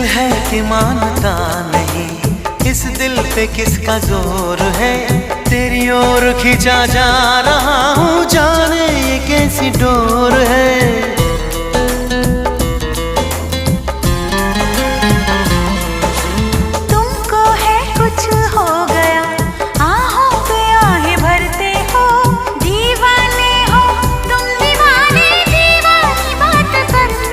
है कि मानता नहीं, इस दिल पे किसका जोर है। तेरी ओर खींचा जा रहा हूँ, जाने ये कैसी डोर है। तुमको है कुछ हो